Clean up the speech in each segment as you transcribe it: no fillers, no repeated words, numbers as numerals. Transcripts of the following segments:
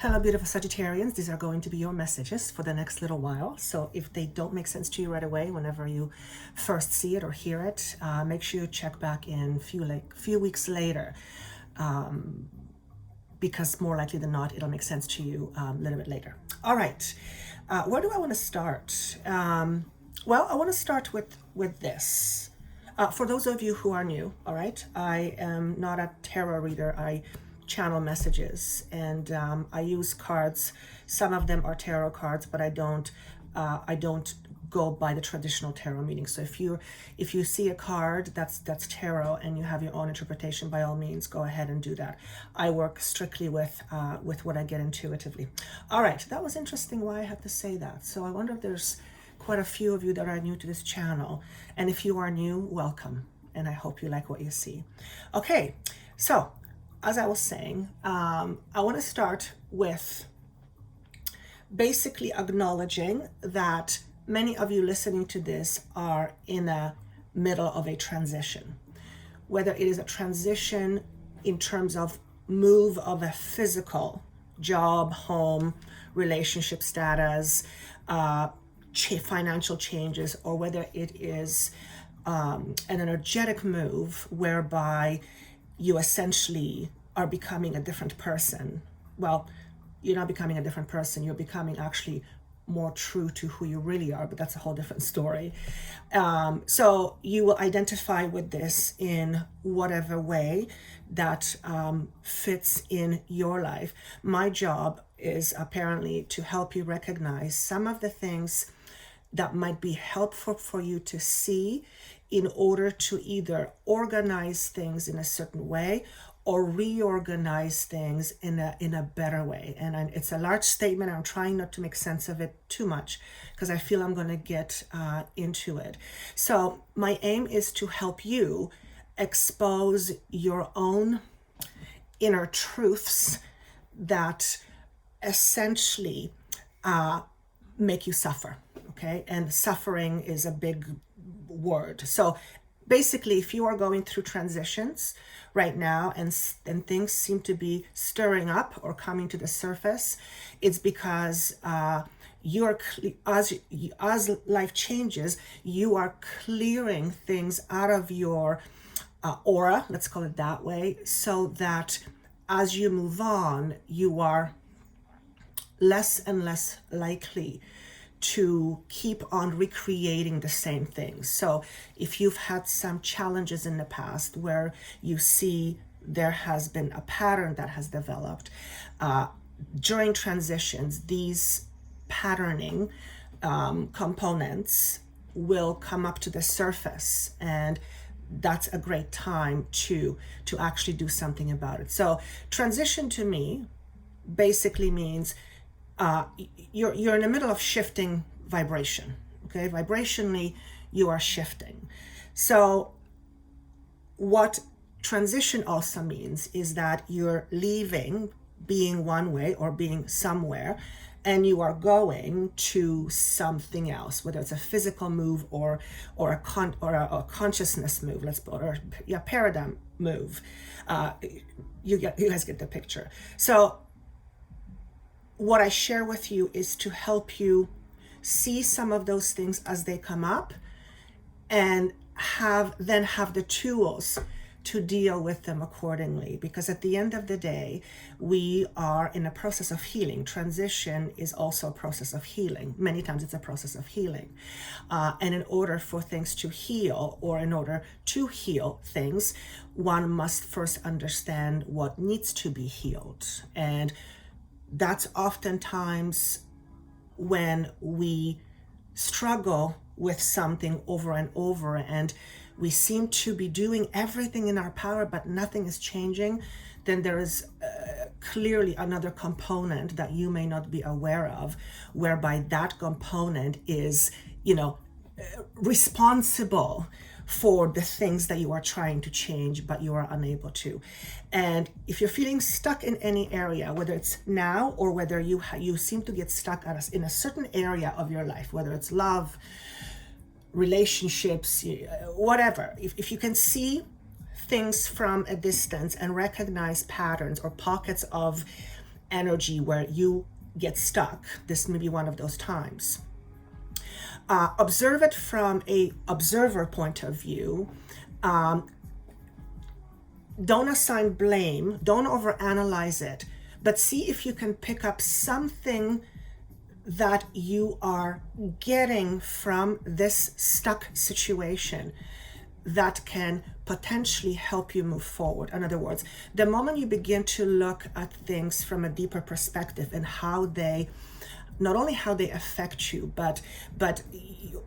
Hello, beautiful Sagittarians. These are going to be your messages for the next little while. So if they don't make sense to you right away, whenever you first see it or hear it, make sure you check back in few weeks later, because more likely than not, it'll make sense to you a little bit later. All right. Where do I want to start? Well, I want to start with this. For those of you who are new, all right, I am not a tarot reader. I channel messages, and I use cards. Some of them are tarot cards, but I don't go by the traditional tarot meaning. So if you see a card that's tarot and you have your own interpretation, by all means go ahead and do that. I work strictly with what I get intuitively. All right, that was interesting why I had to say that. So I wonder if there's quite a few of you that are new to this channel, and if you are new, welcome, and I hope you like what you see. Okay, so as I was saying, I want to start with basically acknowledging that many of you listening to this are in the middle of a transition. Whether it is a transition in terms of move of a physical job, home, relationship status, financial changes, or whether it is an energetic move whereby you essentially are becoming a different person. Well, you're not becoming a different person, you're becoming actually more true to who you really are, but that's a whole different story. So you will identify with this in whatever way that fits in your life. My job is apparently to help you recognize some of the things that might be helpful for you to see in order to either organize things in a certain way or reorganize things in a better way. And it's a large statement. I'm trying not to make sense of it too much because I feel I'm going to get into it. So my aim is to help you expose your own inner truths that essentially make you suffer. Okay, and suffering is a big word. So basically, if you are going through transitions right now and things seem to be stirring up or coming to the surface, it's because as life changes, you are clearing things out of your aura, let's call it that way, so that as you move on, you are less and less likely to keep on recreating the same things. So if you've had some challenges in the past where you see there has been a pattern that has developed, during transitions, these patterning components will come up to the surface, and that's a great time to actually do something about it. So transition to me basically means you're in the middle of shifting vibration. Okay, vibrationally you are shifting. So what transition also means is that you're leaving being one way or being somewhere, and you are going to something else, whether it's a physical move or a consciousness move, or a paradigm move. You guys get the picture. So what I share with you is to help you see some of those things as they come up, and have the tools to deal with them accordingly. Because at the end of the day, we are in a process of healing. Transition is also a process of healing. Many times it's a process of healing. And in order for things to heal, or in order to heal things, one must first understand what needs to be healed. And that's oftentimes when we struggle with something over and over, and we seem to be doing everything in our power, but nothing is changing. Then there is clearly another component that you may not be aware of, whereby that component is, responsible for the things that you are trying to change, but you are unable to. And if you're feeling stuck in any area, whether it's now or whether you seem to get stuck in a certain area of your life, whether it's love, relationships, whatever, if you can see things from a distance and recognize patterns or pockets of energy where you get stuck, this may be one of those times. Observe it from a observer point of view. Don't assign blame, don't overanalyze it, but see if you can pick up something that you are getting from this stuck situation that can potentially help you move forward. In other words, the moment you begin to look at things from a deeper perspective and how they, not only how they affect you, but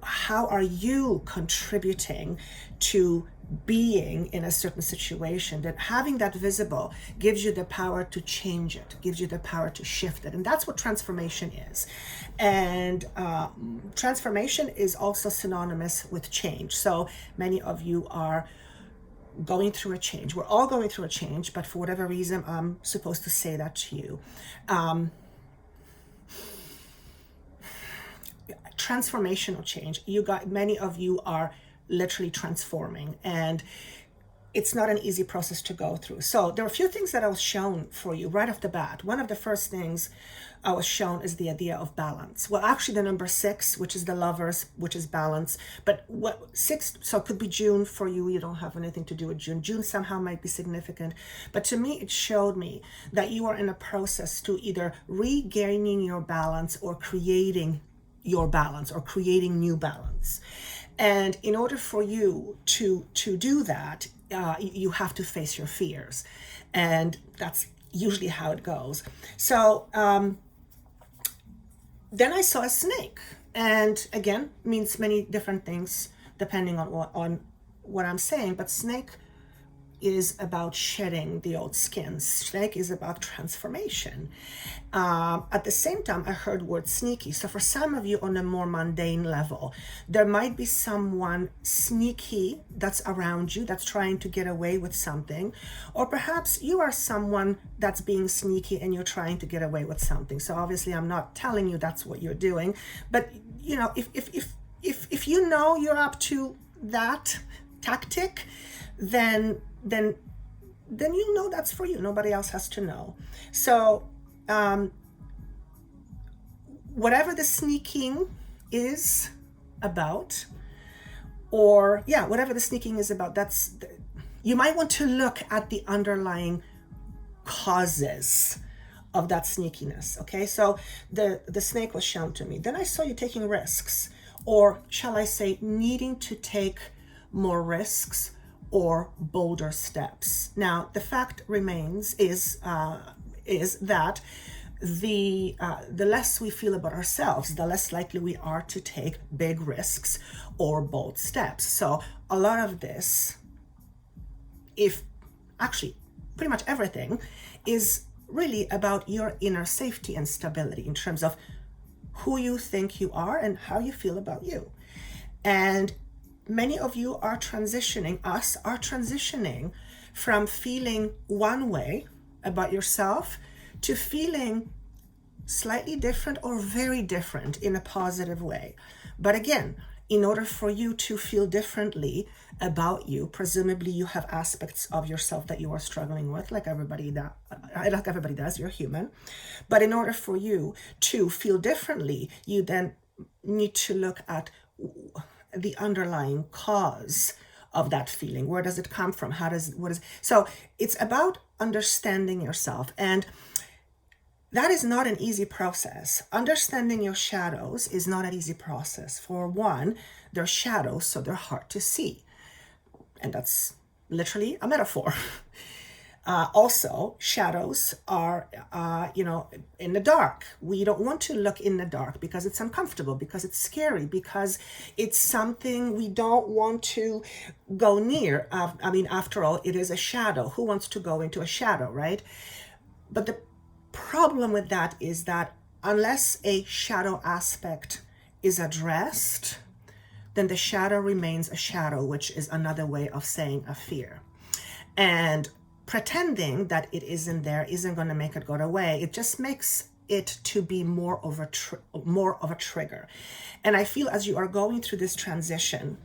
how are you contributing to being in a certain situation, that having that visible gives you the power to change it, gives you the power to shift it. And that's what transformation is. And transformation is also synonymous with change. So many of you are going through a change. We're all going through a change, but for whatever reason, I'm supposed to say that to you. Transformational change. Many of you are literally transforming, and it's not an easy process to go through. So there are a few things that I was shown for you right off the bat. One of the first things I was shown is the idea of balance. Well, actually the number 6, which is the Lovers, which is balance, but what 6, so it could be June for you. You don't have anything to do with June. June somehow might be significant, but to me, it showed me that you are in a process to either regaining your balance or creating your balance or creating new balance. And in order for you to do that, you have to face your fears. And that's usually how it goes. So then I saw a snake. And again, means many different things depending on what I'm saying. But snake is about shedding the old skin. Snake is about transformation. At the same time, I heard word sneaky. So for some of you on a more mundane level, there might be someone sneaky that's around you that's trying to get away with something. Or perhaps you are someone that's being sneaky and you're trying to get away with something. So obviously I'm not telling you that's what you're doing, but you know, if you know you're up to that tactic, then you know that's for you. Nobody else has to know. So whatever the sneaking is about, or whatever the sneaking is about, you might want to look at the underlying causes of that sneakiness. Okay, so the snake was shown to me. Then I saw you taking risks, or shall I say needing to take more risks or bolder steps. Now, the fact remains is that the less we feel about ourselves, the less likely we are to take big risks or bold steps. So a lot of this, if actually pretty much everything, is really about your inner safety and stability in terms of who you think you are and how you feel about you. And many of you are transitioning from feeling one way about yourself to feeling slightly different or very different in a positive way. But again, in order for you to feel differently about you, presumably you have aspects of yourself that you are struggling with, like everybody does, you're human. But in order for you to feel differently, you then need to look at the underlying cause of that feeling. Where does it come from? So it's about understanding yourself. And that is not an easy process. Understanding your shadows is not an easy process. For one, they're shadows, so they're hard to see. And that's literally a metaphor. Also, shadows are, in the dark. We don't want to look in the dark because it's uncomfortable, because it's scary, because it's something we don't want to go near. After all, it is a shadow. Who wants to go into a shadow, right? But the problem with that is that unless a shadow aspect is addressed, then the shadow remains a shadow, which is another way of saying a fear. And pretending that it isn't there isn't going to make it go away. It just makes it to be more of a trigger. And I feel as you are going through this transition,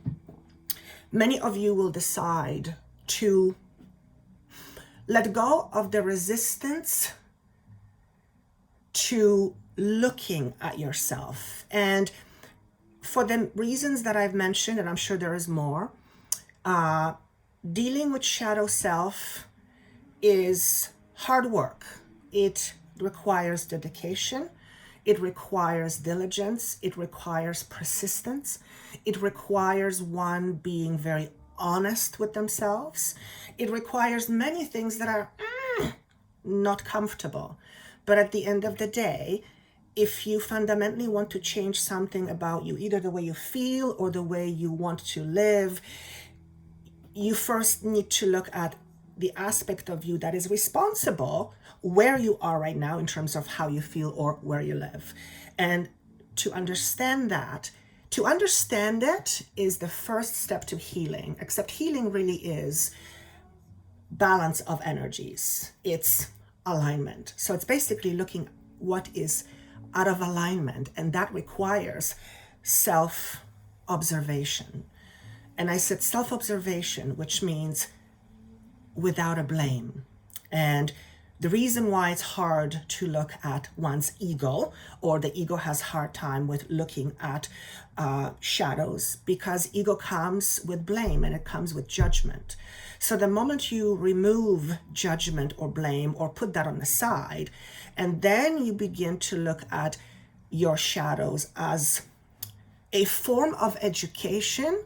many of you will decide to let go of the resistance to looking at yourself. And for the reasons that I've mentioned, and I'm sure there is more, dealing with shadow self is hard work. It requires dedication. It requires diligence. It requires persistence. It requires one being very honest with themselves. It requires many things that are not comfortable. But at the end of the day, if you fundamentally want to change something about you, either the way you feel or the way you want to live, you first need to look at the aspect of you that is responsible where you are right now in terms of how you feel or where you live. And to understand that, to understand it is the first step to healing, except healing really is balance of energies. It's alignment. So it's basically looking what is out of alignment, and that requires self-observation. And I said self-observation, which means without a blame. And the reason why it's hard to look at one's ego, or the ego has hard time with looking at shadows, because ego comes with blame and it comes with judgment. So the moment you remove judgment or blame or put that on the side, and then you begin to look at your shadows as a form of education,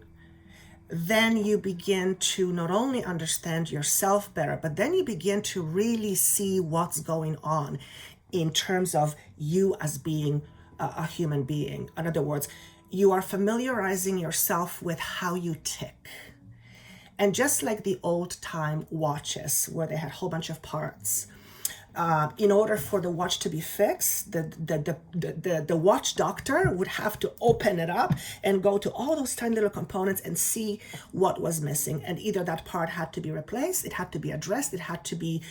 then you begin to not only understand yourself better, but then you begin to really see what's going on in terms of you as being a human being. In other words, you are familiarizing yourself with how you tick. And just like the old time watches where they had a whole bunch of parts, in order for the watch to be fixed, the watch doctor would have to open it up and go to all those tiny little components and see what was missing. And either that part had to be replaced, it had to be addressed, it had to be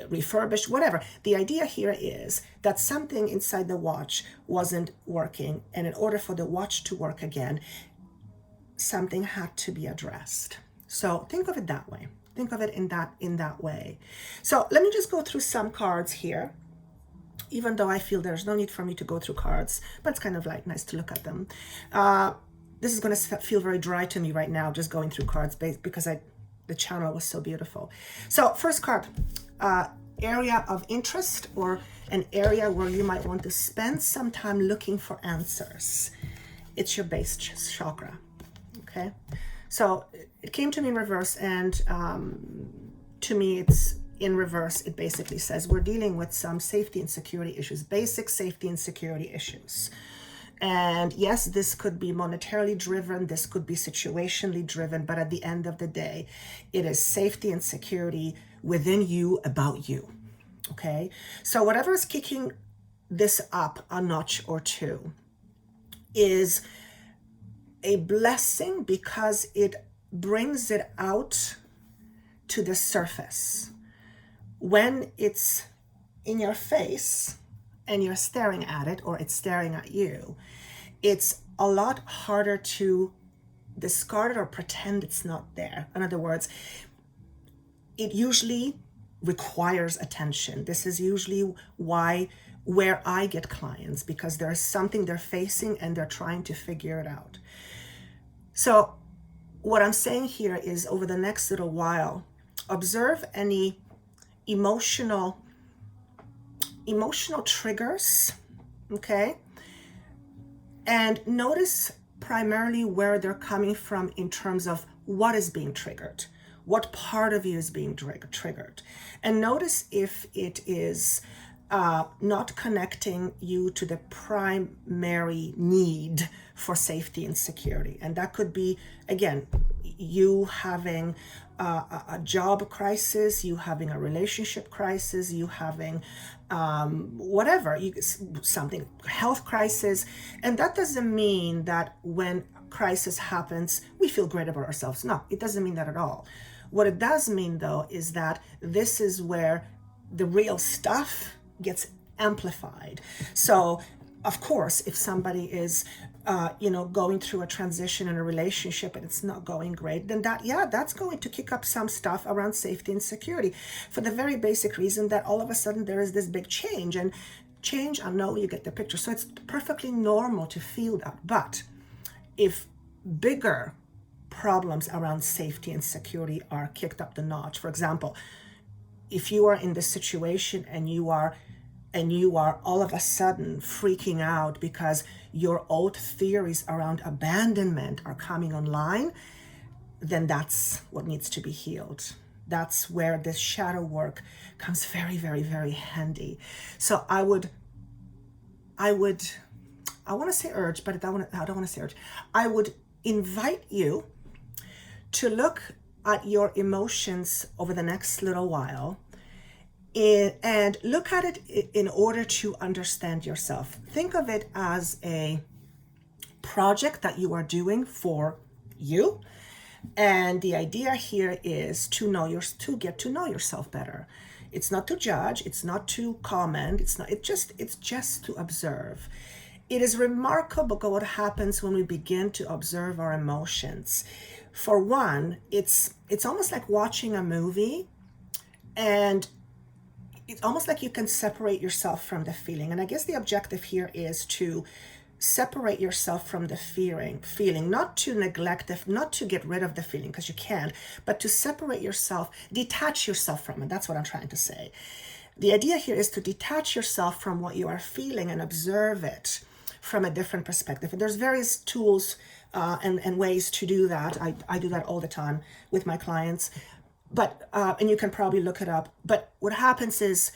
refurbished, whatever. The idea here is that something inside the watch wasn't working. And in order for the watch to work again, something had to be addressed. So think of it that way. Think of it in that way. So let me just go through some cards here, even though I feel there's no need for me to go through cards, but it's kind of like nice to look at them. This is going to feel very dry to me right now, just going through cards because the channel was so beautiful. So first card, area of interest, or an area where you might want to spend some time looking for answers. It's your base chakra. Okay. So it came to me in reverse, and to me it's in reverse. It basically says we're dealing with some safety and security issues, basic safety and security issues. And yes, this could be monetarily driven, this could be situationally driven, but at the end of the day, it is safety and security within you, about you. Okay, so whatever is kicking this up a notch or two is a blessing, because it brings it out to the surface. When it's in your face and you're staring at it, or it's staring at you, it's a lot harder to discard it or pretend it's not there. In other words, it usually requires attention. This is usually where I get clients, because there's something they're facing and they're trying to figure it out. So what I'm saying here is, over the next little while, observe any emotional triggers, okay? And notice primarily where they're coming from in terms of what is being triggered, what part of you is being triggered. And notice if it is not connecting you to the primary need for safety and security. And that could be, again, you having a job crisis, you having a relationship crisis, you having whatever, something, health crisis. And that doesn't mean that when crisis happens, we feel great about ourselves. No, it doesn't mean that at all. What it does mean, though, is that this is where the real stuff gets amplified. So of course, if somebody is going through a transition in a relationship and it's not going great, then that's going to kick up some stuff around safety and security, for the very basic reason that all of a sudden there is this big change. And change, I know you get the picture. So it's perfectly normal to feel that. But if bigger problems around safety and security are kicked up the notch, for example, if you are in this situation and you are all of a sudden freaking out because your old theories around abandonment are coming online, then that's what needs to be healed. That's where this shadow work comes very, very, very handy. So I want to say urge, but I don't want to say urge. I would invite you to look at your emotions over the next little while and look at it in order to understand yourself. Think of it as a project that you are doing for you. And the idea here is to get to know yourself better. It's not to judge, it's not to comment, it's just to observe. It is remarkable what happens when we begin to observe our emotions. For one, it's almost like watching a movie, and it's almost like you can separate yourself from the feeling. And I guess the objective here is to separate yourself from the feeling, not to neglect it, not to get rid of the feeling, because you can't, but to separate yourself, detach yourself from it. That's what I'm trying to say. The idea here is to detach yourself from what you are feeling and observe it from a different perspective. And there's various tools and ways to do that. I do that all the time with my clients, but and you can probably look it up. But what happens is,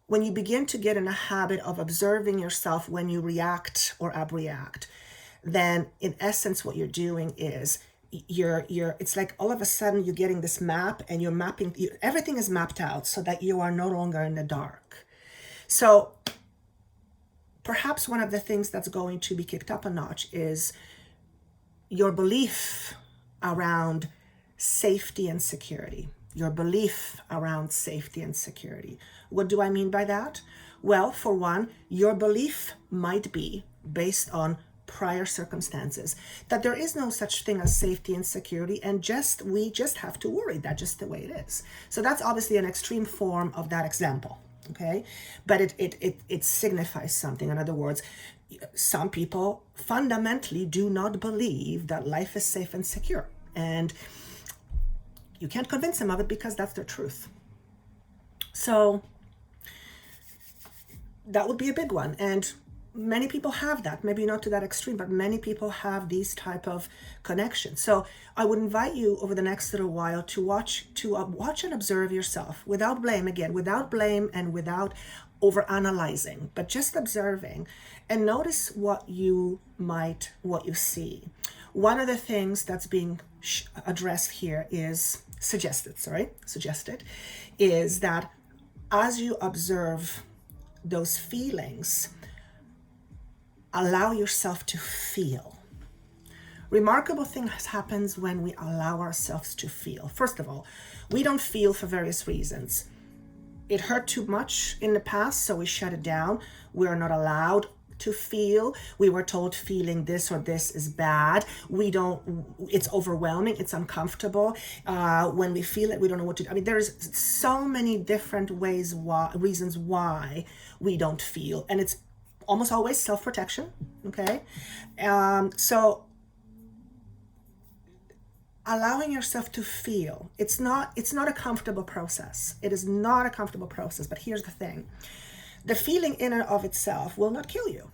when you begin to get in a habit of observing yourself when you react or abreact, then in essence what you're doing is it's like all of a sudden you're getting this map, and you're mapping, everything is mapped out so that you are no longer in the dark. So perhaps one of the things that's going to be kicked up a notch is your belief around safety and security. Your belief around safety and security. What do I mean by that? Well, for one, your belief might be based on prior circumstances that there is no such thing as safety and security, and we just have to worry. That's just the way it is. So that's obviously an extreme form of that example, okay? But it signifies something. In other words, some people fundamentally do not believe that life is safe and secure, and you can't convince them of it because that's their truth. So that would be a big one. And many people have that, maybe not to that extreme, but many people have these type of connections. So I would invite you over the next little while to watch and observe yourself without blame, and without overanalyzing, but just observing, and notice what you see. One of the things that's being addressed here is suggested is that as you observe those feelings, allow yourself to feel. Remarkable things happens when we allow ourselves to feel. First of all, we don't feel for various reasons. It hurt too much in the past, so we shut it down. We are not allowed to feel. We were told feeling this or this is bad. It's overwhelming, it's uncomfortable. When we feel it, we don't know what to do. I mean, there's so many different reasons why we don't feel, and it's almost always self-protection, okay? So allowing yourself to feel, it's not a comfortable process. It is not a comfortable process, but here's the thing. The feeling in and of itself will not kill you.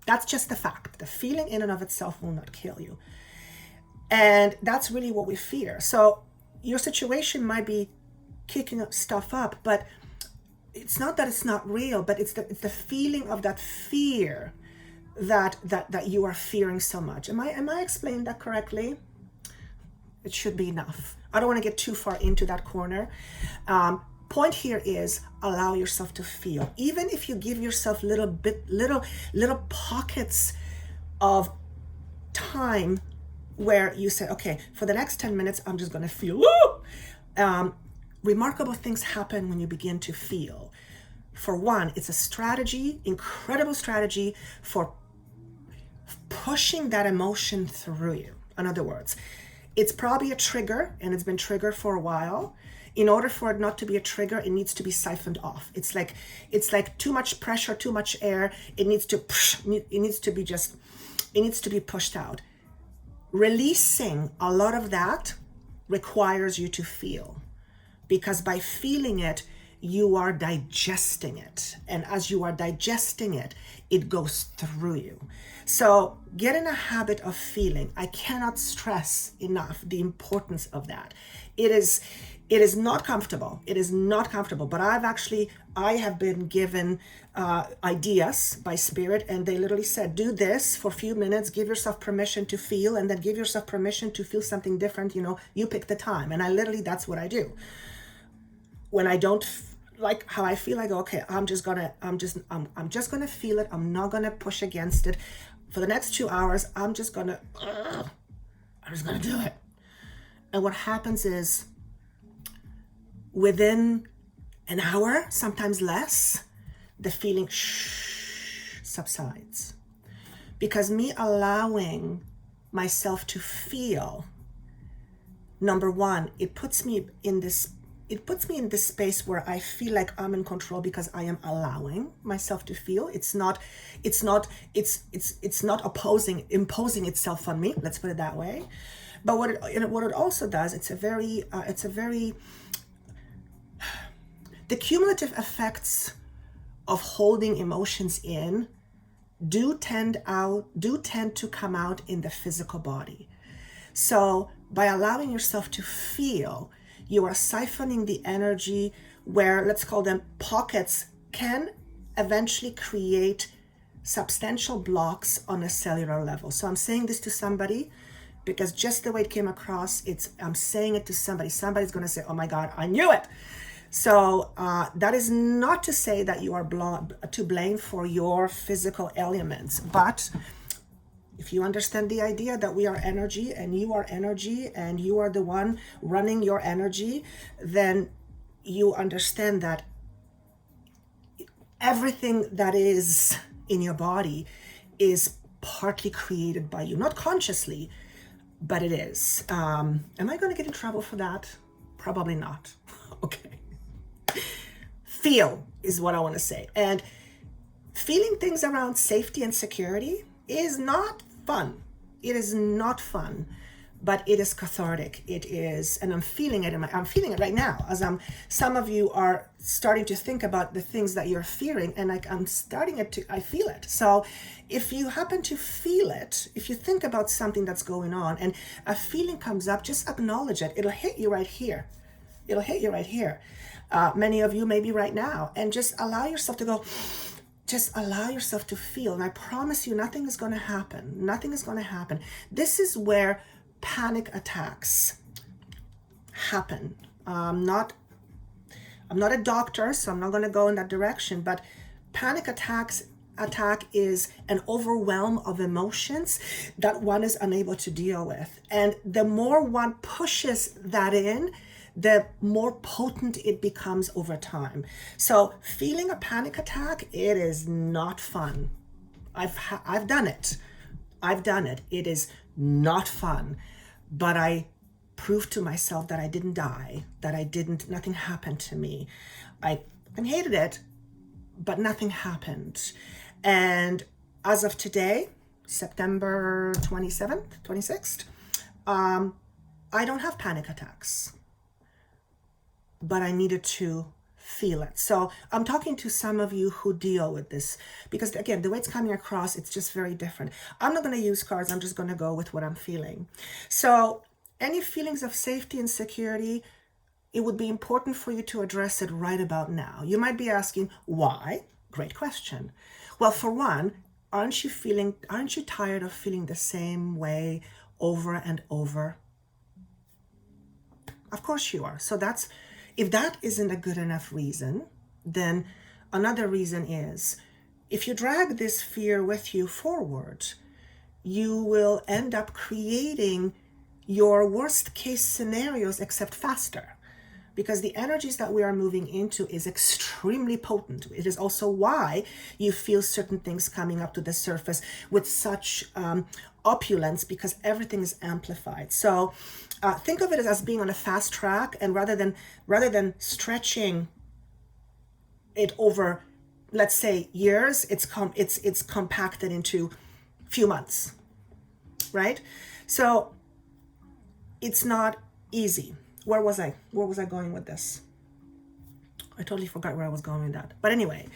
That's just the fact. The feeling in and of itself will not kill you. And that's really what we fear. So your situation might be kicking stuff up, but it's not that it's not real, but it's the feeling of that fear that you are fearing so much. Am I explaining that correctly? It should be enough. I don't want to get too far into that corner. Point here is allow yourself to feel. Even if you give yourself little pockets of time where you say, okay, for the next 10 minutes, I'm just going to feel. Remarkable things happen when you begin to feel. For one, it's a strategy, incredible strategy for pushing that emotion through you. In other words, it's probably a trigger, and it's been triggered for a while. In order for it not to be a trigger, it needs to be siphoned off. It's like too much pressure, too much air. It needs to be pushed out. Releasing a lot of that requires you to feel, because by feeling it, you are digesting it. And as you are digesting it, it goes through you. So get in a habit of feeling. I cannot stress enough the importance of that. It is not comfortable. It is not comfortable, but I have been given ideas by Spirit, and they literally said, do this for a few minutes, give yourself permission to feel, and then give yourself permission to feel something different. You pick the time. And that's what I do. When I don't like how I feel, I go, okay, I'm just gonna feel it. I'm not gonna push against it. For the next 2 hours, I'm just gonna do it. And what happens is, within an hour, sometimes less, the feeling subsides. Because me allowing myself to feel, number one, it puts me in this space where I feel like I'm in control, because I am allowing myself to feel. It's not imposing itself on me. Let's put it that way. But what it also does, the cumulative effects of holding emotions in do tend to come out in the physical body. So by allowing yourself to feel, you are siphoning the energy, where, let's call them pockets, can eventually create substantial blocks on a cellular level. So I'm saying this to somebody because just the way it came across, I'm saying it to somebody. Somebody's going to say, oh my God, I knew it. So that is not to say that you are to blame for your physical ailments, but if you understand the idea that we are energy and you are energy and you are the one running your energy, then you understand that everything that is in your body is partly created by you, not consciously, but it is. Am I going to get in trouble for that? Probably not. Okay. Feel is what I want to say. And feeling things around safety and security is not fun. It is not fun, but it is cathartic. It is, and I'm feeling it. I'm feeling it right now, as some of you are starting to think about the things that you're fearing, and I feel it. So if you happen to feel it, if you think about something that's going on and a feeling comes up, just acknowledge it. It'll hit you right here. It'll hit you right here. Many of you maybe right now, and just allow yourself to go. Just allow yourself to feel. And I promise you, nothing is going to happen. Nothing is going to happen. This is where panic attacks happen. I'm not a doctor, so I'm not going to go in that direction, but panic attack is an overwhelm of emotions that one is unable to deal with. And the more one pushes that in, the more potent it becomes over time. So feeling a panic attack, it is not fun. I've done it. It is not fun. But I proved to myself that I didn't die, nothing happened to me. I hated it, but nothing happened. And as of today, September 26th, I don't have panic attacks. But I needed to feel it. So I'm talking to some of you who deal with this, because again, the way it's coming across, it's just very different. I'm not going to use cards. I'm just going to go with what I'm feeling. So any feelings of safety and security, it would be important for you to address it right about now. You might be asking, why? Great question. Well, for one, aren't you tired of feeling the same way over and over? Of course you are. So if that isn't a good enough reason, then another reason is, if you drag this fear with you forward, you will end up creating your worst case scenarios, except faster. Because the energies that we are moving into is extremely potent. It is also why you feel certain things coming up to the surface with such opulence, because everything is amplified. So think of it as being on a fast track, and rather than stretching it over, let's say, years, it's compacted into few months, right? So it's not easy. Where was I going with this? I totally forgot where I was going with that. But anyway,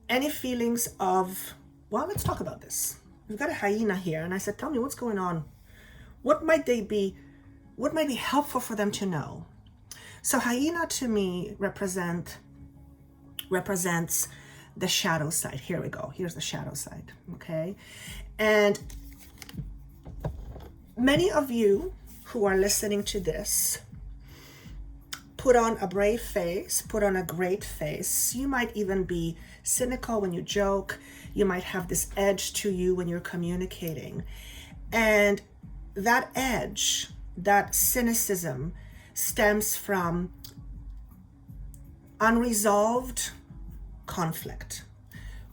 any feelings of, well, let's talk about this. We've got a hyena here, and I said, tell me what's going on. What might be helpful for them to know? So hyena to me represents the shadow side. Here we go. Here's the shadow side, okay? And many of you who are listening to this put on a brave face, put on a great face. You might even be cynical when you joke. You might have this edge to you when you're communicating. And that edge, that cynicism, stems from unresolved conflict.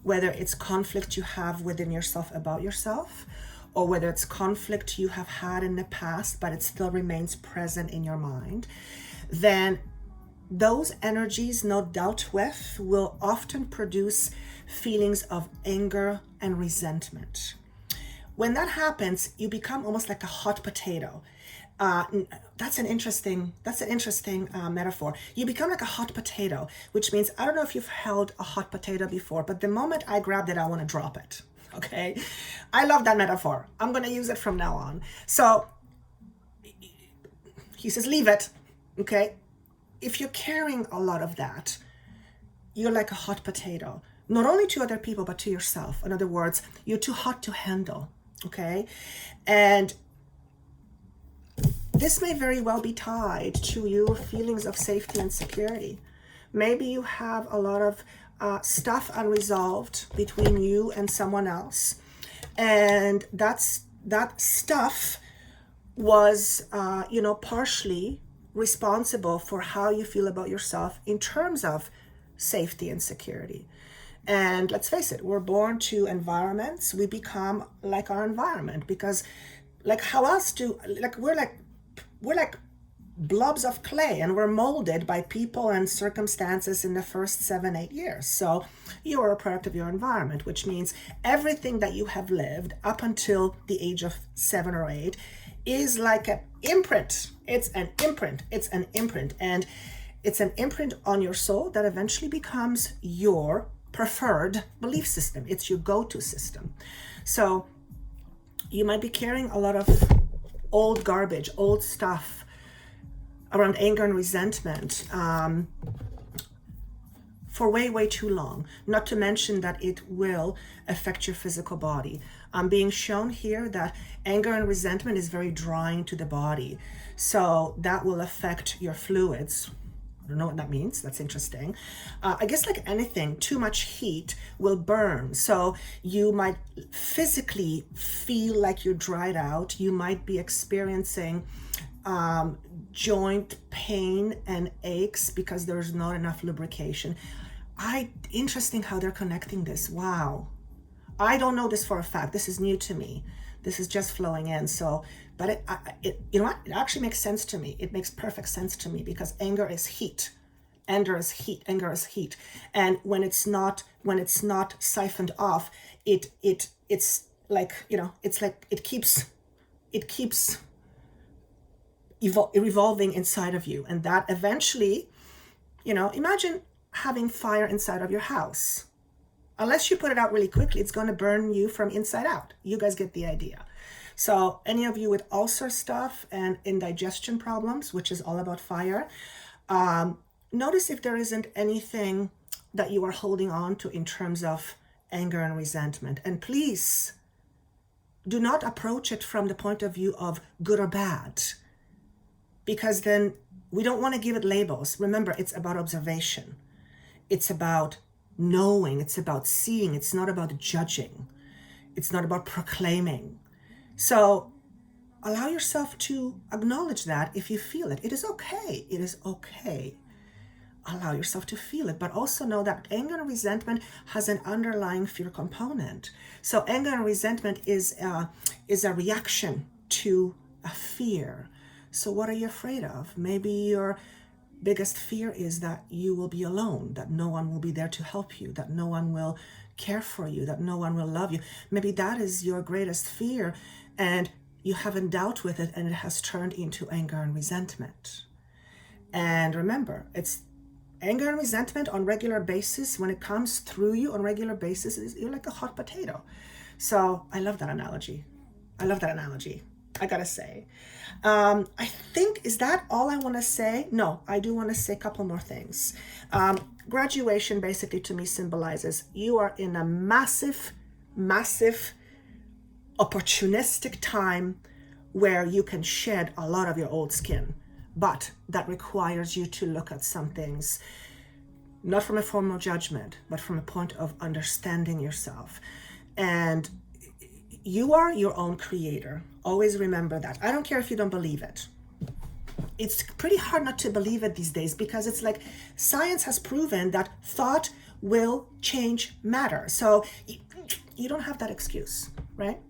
Whether it's conflict you have within yourself about yourself, or whether it's conflict you have had in the past, but it still remains present in your mind, then those energies not dealt with will often produce feelings of anger and resentment. When that happens, you become almost like a hot potato. That's an interesting metaphor. You become like a hot potato, which means, I don't know if you've held a hot potato before, but the moment I grabbed it, I want to drop it. Okay. I love that metaphor. I'm going to use it from now on. So he says, leave it. Okay. If you're carrying a lot of that, you're like a hot potato, not only to other people, but to yourself. In other words, you're too hot to handle. Okay. And this may very well be tied to your feelings of safety and security. Maybe you have a lot of stuff unresolved between you and someone else. And that stuff was, partially responsible for how you feel about yourself in terms of safety and security. And let's face it, we're born to environments. We become like our environment, because like how else do, like we're like blobs of clay, and we're molded by people and circumstances in the first 7-8 years. So you are a product of your environment, which means everything that you have lived up until the age of 7 or 8 is like an imprint. It's an imprint. And it's an imprint on your soul that eventually becomes your preferred belief system. It's your go-to system. So you might be carrying a lot of old garbage, old stuff around anger and resentment for way too long. Not to mention that it will affect your physical body. I'm being shown here that anger and resentment is very drying to the body. So that will affect your fluids. I don't know what that means. That's interesting. I guess like anything, too much heat will burn. So you might physically feel like you're dried out. You might be experiencing joint pain and aches because there's not enough lubrication. Interesting how they're connecting this. Wow. I don't know this for a fact. This is new to me. This is just flowing in. So, but you know what? It actually makes sense to me. It makes perfect sense to me, because anger is heat. Anger is heat. And when it's not siphoned off, it's like, it's like it keeps revolving inside of you. And that eventually, imagine having fire inside of your house. Unless you put it out really quickly, it's going to burn you from inside out. You guys get the idea. So any of you with ulcer stuff and indigestion problems, which is all about fire, notice if there isn't anything that you are holding on to in terms of anger and resentment. And please do not approach it from the point of view of good or bad, because then we don't want to give it labels. Remember, it's about observation. It's about knowing. It's about seeing. It's not about judging. It's not about proclaiming. So allow yourself to acknowledge that if you feel it. It is okay. It is okay. Allow yourself to feel it, but also know that anger and resentment has an underlying fear component. So anger and resentment is a reaction to a fear. So what are you afraid of? Maybe your biggest fear is that you will be alone, that no one will be there to help you, that no one will care for you, that no one will love you. Maybe that is your greatest fear, and you haven't dealt with it, and it has turned into anger and resentment. And remember, it's anger and resentment on regular basis. When it comes through you on regular basis, you're like a hot potato. So I love that analogy. I love that analogy, I gotta say. I think, is that all I want to say? No, I do want to say a couple more things. Graduation basically to me symbolizes you are in a massive, massive opportunistic time where you can shed a lot of your old skin, but that requires you to look at some things, not from a formal judgment, but from a point of understanding yourself. And you are your own creator. Always remember that. I don't care if you don't believe it. It's pretty hard not to believe it these days, because it's like science has proven that thought will change matter. So you don't have that excuse, right?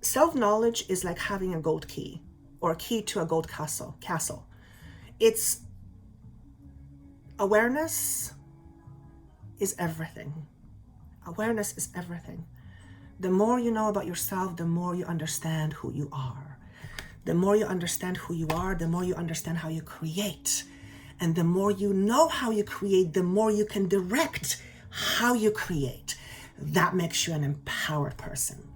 Self-knowledge is like having a gold key, or a key to a gold castle. It's awareness is everything. Awareness is everything. The more you know about yourself, the more you understand who you are. The more you understand who you are, the more you understand how you create. And the more you know how you create, the more you can direct how you create. That makes you an empowered person.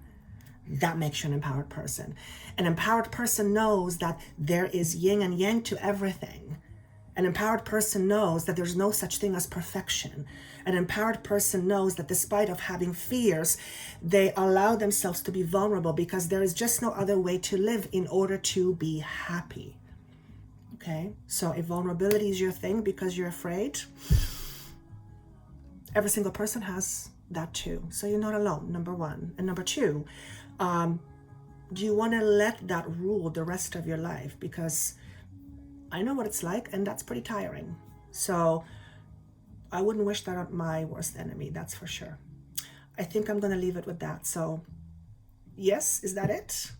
That makes you an empowered person. An empowered person knows that there is yin and yang to everything. An empowered person knows that there's no such thing as perfection. An empowered person knows that despite of having fears, they allow themselves to be vulnerable, because there is just no other way to live in order to be happy. Okay? So if vulnerability is your thing because you're afraid, every single person has that too. So you're not alone, number one. And number two, do you want to let that rule the rest of your life? Because I know what it's like, and that's pretty tiring. So I wouldn't wish that on my worst enemy, that's for sure. I think I'm going to leave it with that. So yes, is that it?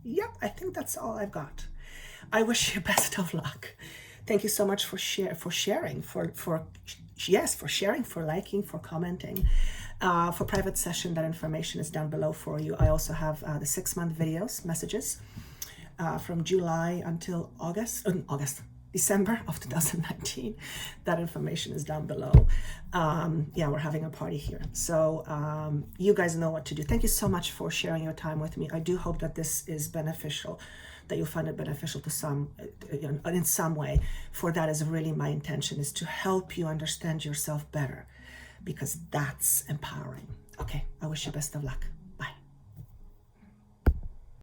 Yep, I think that's all I've got. I wish you best of luck. Thank you so much for sharing, for liking, for commenting. For private session, that information is down below for you. I also have the 6-month videos, messages, from July until December of 2019. That information is down below. Yeah, we're having a party here. So you guys know what to do. Thank you so much for sharing your time with me. I do hope that this is beneficial, that you'll find it beneficial to some, in some way. For that is really my intention, is to help you understand yourself better, because that's empowering. Okay, I wish you best of luck.